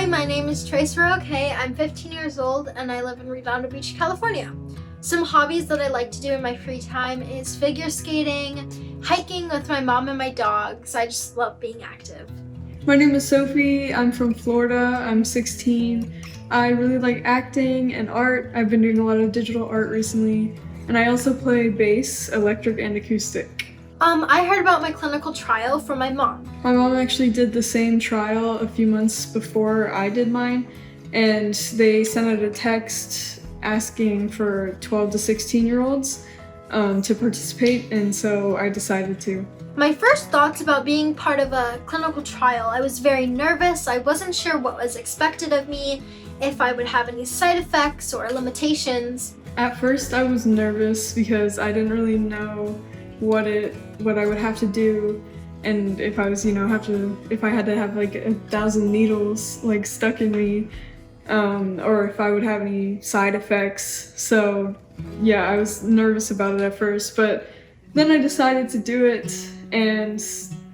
Hi, my name is Tresor. Okay, I'm 15 years old and I live in Redondo Beach, California. Some hobbies that I like to do in my free time is figure skating, hiking with my mom and my dogs. I just love being active. My name is Sophie. I'm from Florida. I'm 16. I really like acting and art. I've been doing a lot of digital art recently. And I also play bass, electric and acoustic. I heard about my clinical trial from my mom. My mom actually did the same trial a few months before I did mine, and they sent out a text asking for 12 to 16-year-olds to participate, and so I decided to. My first thoughts about being part of a clinical trial, I was very nervous. I wasn't sure what was expected of me, if I would have any side effects or limitations. At first I was nervous because I didn't really know what I would have to do, and if I was, if I had to have like 1,000 needles like stuck in me, or if I would have any side effects. So yeah, I was nervous about it at first, but then I decided to do it, and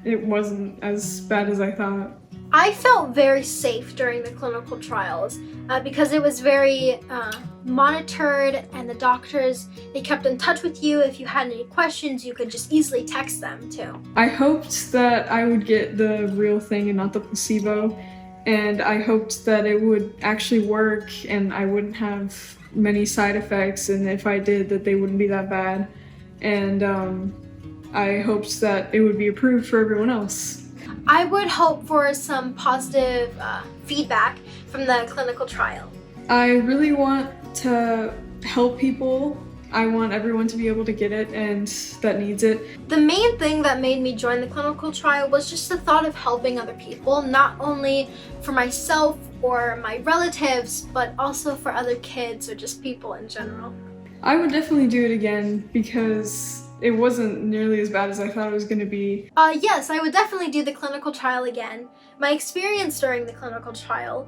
it wasn't as bad as I thought. I felt very safe during the clinical trials because it was very monitored, and the doctors, they kept in touch with you. If you had any questions, you could just easily text them too. I hoped that I would get the real thing and not the placebo, and I hoped that it would actually work and I wouldn't have many side effects, and if I did, that they wouldn't be that bad. And I hoped that it would be approved for everyone else. I would hope for some positive feedback from the clinical trial. I really want to help people. I want everyone to be able to get it and that needs it. The main thing that made me join the clinical trial was just the thought of helping other people, not only for myself or my relatives, but also for other kids or just people in general. I would definitely do it again because it wasn't nearly as bad as I thought it was going to be. Yes, I would definitely do the clinical trial again. My experience during the clinical trial,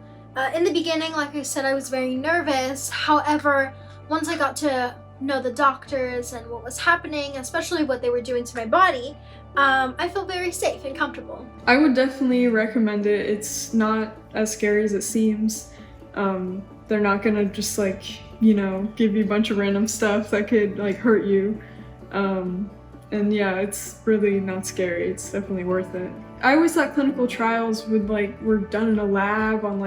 in the beginning, like I said, I was very nervous. However, once I got to know the doctors and what was happening, especially what they were doing to my body, I felt very safe and comfortable. I would definitely recommend it. It's not as scary as it seems. They're not gonna just give you a bunch of random stuff that could hurt you. And yeah, it's really not scary. It's definitely worth it. I always thought clinical trials were done in a lab on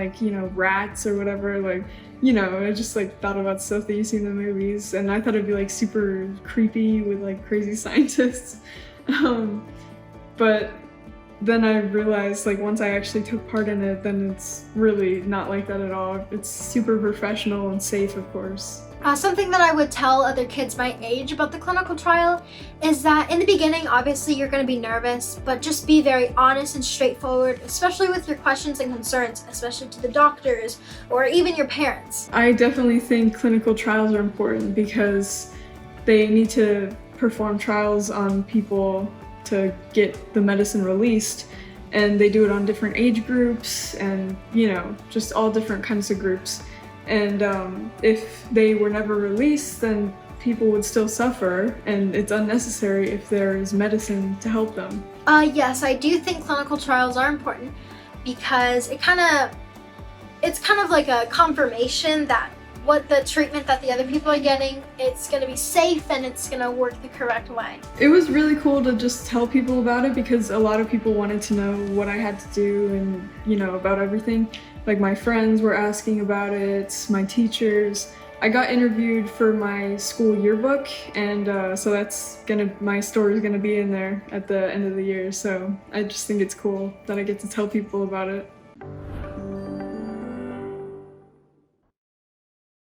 rats or whatever. I just thought about stuff that you see in the movies, and I thought it'd be super creepy with crazy scientists. But then I realized once I actually took part in it, then it's really not like that at all. It's super professional and safe, of course. Something that I would tell other kids my age about the clinical trial is that in the beginning, obviously you're going to be nervous, but just be very honest and straightforward, especially with your questions and concerns, especially to the doctors or even your parents. I definitely think clinical trials are important because they need to perform trials on people to get the medicine released, and they do it on different age groups and just all different kinds of groups. And if they were never released, then people would still suffer, and it's unnecessary if there is medicine to help them. Yes, I do think clinical trials are important because it's kind of like a confirmation that what the treatment that the other people are getting, it's going to be safe and it's going to work the correct way. It was really cool to just tell people about it because a lot of people wanted to know what I had to do and about everything. My friends were asking about it, my teachers. I got interviewed for my school yearbook, and so my story is gonna be in there at the end of the year. So I just think it's cool that I get to tell people about it.